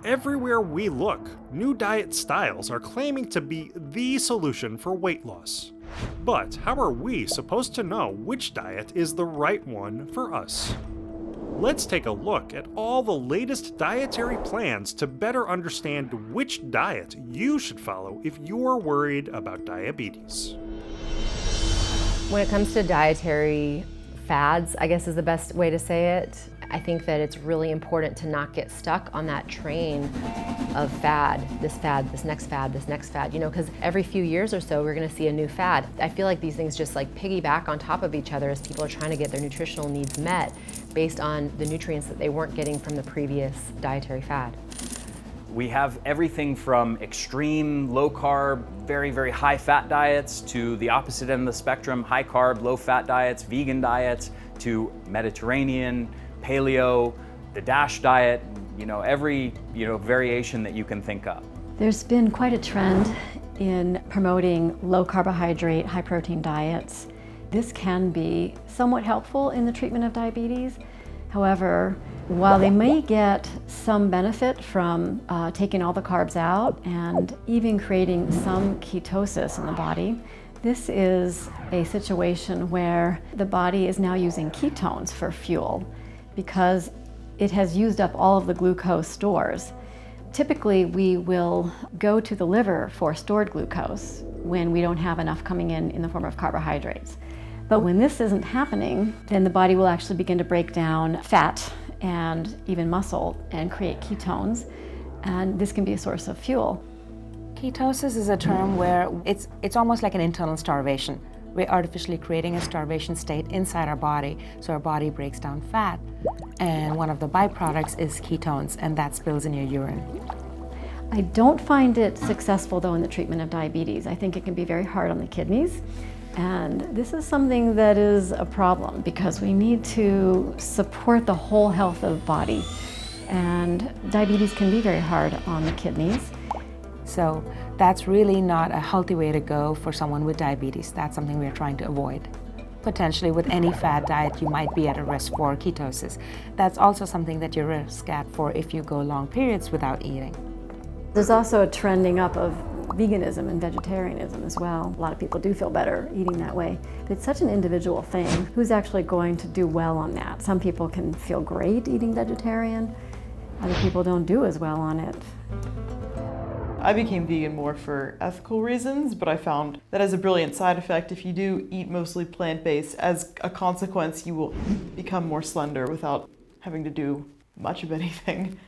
Everywhere we look, new diet styles are claiming to be the solution for weight loss. But how are we supposed to know which diet is the right one for us? Let's take a look at all the latest dietary plans to better understand which diet you should follow if you're worried about diabetes. When it comes to dietary fads, I guess is the best way to say it, I think that it's really important to not get stuck on that train of fad, this next fad, this next fad, because every few years or so we're gonna see a new fad. I feel like these things just like piggyback on top of each other as people are trying to get their nutritional needs met based on the nutrients that they weren't getting from the previous dietary fad. We have everything from extreme low carb, very, very high fat diets to the opposite end of the spectrum, high carb, low fat diets, vegan diets, to Mediterranean, paleo, the DASH diet, every variation that you can think of. There's been quite a trend in promoting low carbohydrate, high protein diets. This can be somewhat helpful in the treatment of diabetes. However, while they may get some benefit from taking all the carbs out and even creating some ketosis in the body, this is a situation where the body is now using ketones for fuel because it has used up all of the glucose stores. Typically, we will go to the liver for stored glucose when we don't have enough coming in the form of carbohydrates. But when this isn't happening, then the body will actually begin to break down fat and even muscle and create ketones, and this can be a source of fuel. Ketosis is a term where it's almost like an internal starvation. We're artificially creating a starvation state inside our body, so our body breaks down fat. And one of the byproducts is ketones, and that spills in your urine. I don't find it successful though in the treatment of diabetes. I think it can be very hard on the kidneys. And this is something that is a problem because we need to support the whole health of the body. And diabetes can be very hard on the kidneys. So that's really not a healthy way to go for someone with diabetes. That's something we're trying to avoid. Potentially with any fad diet, you might be at a risk for ketosis. That's also something that you're at risk for if you go long periods without eating. There's also a trending up of veganism and vegetarianism as well. A lot of people do feel better eating that way. But it's such an individual thing. Who's actually going to do well on that? Some people can feel great eating vegetarian. Other people don't do as well on it. I became vegan more for ethical reasons, but I found that as a brilliant side effect, if you do eat mostly plant-based, as a consequence, you will become more slender without having to do much of anything.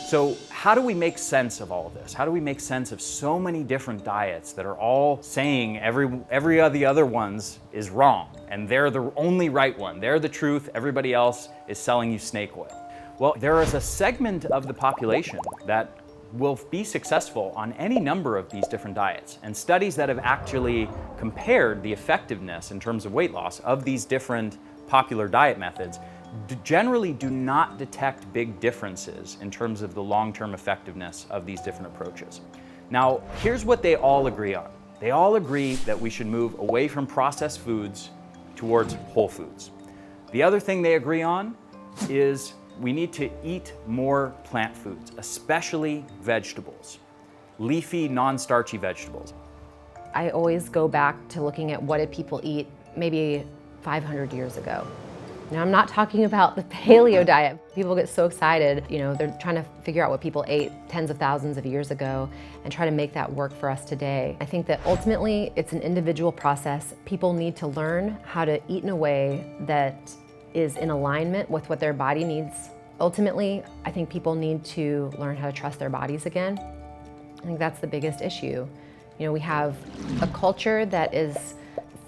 So how do we make sense of all of this? How do we make sense of so many different diets that are all saying every of the other ones is wrong and they're the only right one, they're the truth, everybody else is selling you snake oil? Well, there is a segment of the population that will be successful on any number of these different diets. And studies that have actually compared the effectiveness in terms of weight loss of these different popular diet methods generally do not detect big differences in terms of the long-term effectiveness of these different approaches. Now, here's what they all agree on. They all agree that we should move away from processed foods towards whole foods. The other thing they agree on is we need to eat more plant foods, especially vegetables, leafy, non-starchy vegetables. I always go back to looking at what did people eat maybe 500 years ago. Now, I'm not talking about the paleo diet. People get so excited, they're trying to figure out what people ate tens of thousands of years ago and try to make that work for us today. I think that ultimately it's an individual process. People need to learn how to eat in a way that is in alignment with what their body needs. Ultimately, I think people need to learn how to trust their bodies again. I think that's the biggest issue. We have a culture that is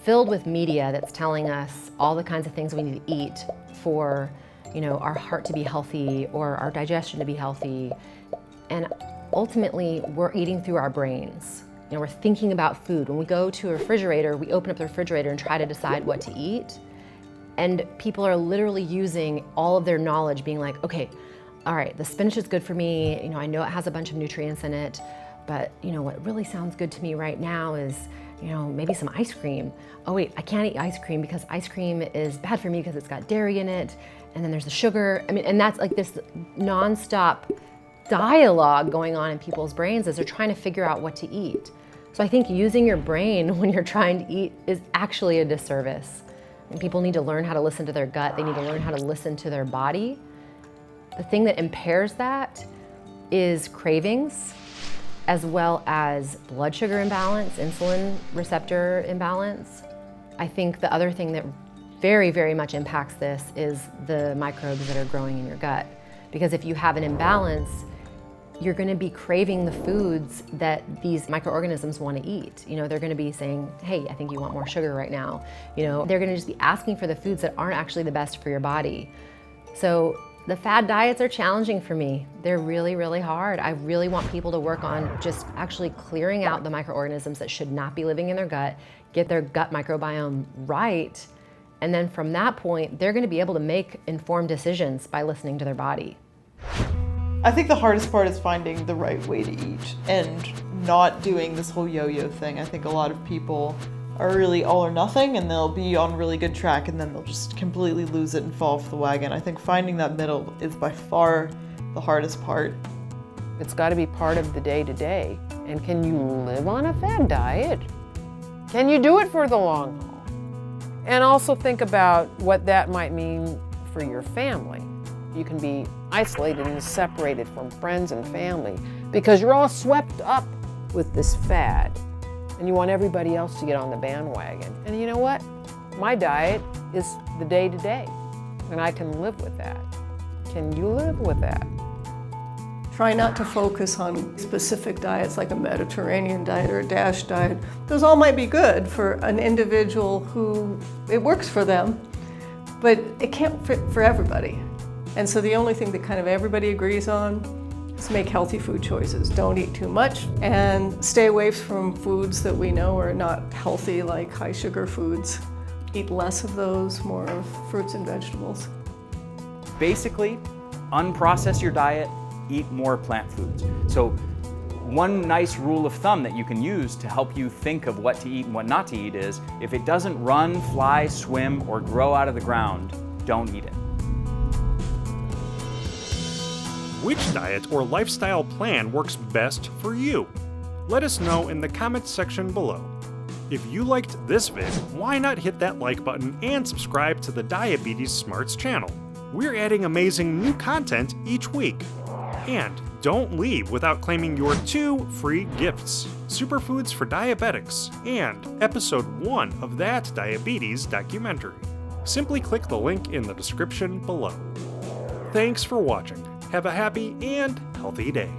filled with media that's telling us all the kinds of things we need to eat for, our heart to be healthy or our digestion to be healthy. And ultimately, we're eating through our brains. We're thinking about food. When we go to a refrigerator, we open up the refrigerator and try to decide what to eat. And people are literally using all of their knowledge, being like, okay, all right, the spinach is good for me. I know it has a bunch of nutrients in it, but what really sounds good to me right now is, maybe some ice cream. Oh wait, I can't eat ice cream because ice cream is bad for me because it's got dairy in it. And then there's the sugar. And that's like this nonstop dialogue going on in people's brains as they're trying to figure out what to eat. So I think using your brain when you're trying to eat is actually a disservice. And people need to learn how to listen to their gut. They need to learn how to listen to their body. The thing that impairs that is cravings, as well as blood sugar imbalance, insulin receptor imbalance. I think the other thing that very, very much impacts this is the microbes that are growing in your gut. Because if you have an imbalance, you're going to be craving the foods that these microorganisms want to eat. You know, they're going to be saying, hey, I think you want more sugar right now. You know, they're going to just be asking for the foods that aren't actually the best for your body. So the fad diets are challenging for me. They're really, really hard. I really want people to work on just actually clearing out the microorganisms that should not be living in their gut, get their gut microbiome right, and then from that point, they're going to be able to make informed decisions by listening to their body. I think the hardest part is finding the right way to eat and not doing this whole yo-yo thing. I think a lot of people are really all or nothing, and they'll be on really good track and then they'll just completely lose it and fall off the wagon. I think finding that middle is by far the hardest part. It's got to be part of the day-to-day. And can you live on a fad diet? Can you do it for the long haul? And also think about what that might mean for your family. You can be isolated and separated from friends and family because you're all swept up with this fad and you want everybody else to get on the bandwagon. And you know what? My diet is the day-to-day and I can live with that. Can you live with that? Try not to focus on specific diets like a Mediterranean diet or a DASH diet. Those all might be good for an individual who it works for them, but it can't fit for everybody. And so the only thing that kind of everybody agrees on is make healthy food choices. Don't eat too much and stay away from foods that we know are not healthy, like high sugar foods. Eat less of those, more of fruits and vegetables. Basically, unprocess your diet, eat more plant foods. So one nice rule of thumb that you can use to help you think of what to eat and what not to eat is, if it doesn't run, fly, swim, or grow out of the ground, don't eat it. Which diet or lifestyle plan works best for you? Let us know in the comments section below. If you liked this vid, why not hit that like button and subscribe to the Diabetes Smarts channel? We're adding amazing new content each week. And don't leave without claiming your 2 free gifts, Superfoods for Diabetics and episode 1 of that diabetes documentary. Simply click the link in the description below. Thanks for watching. Have a happy and healthy day.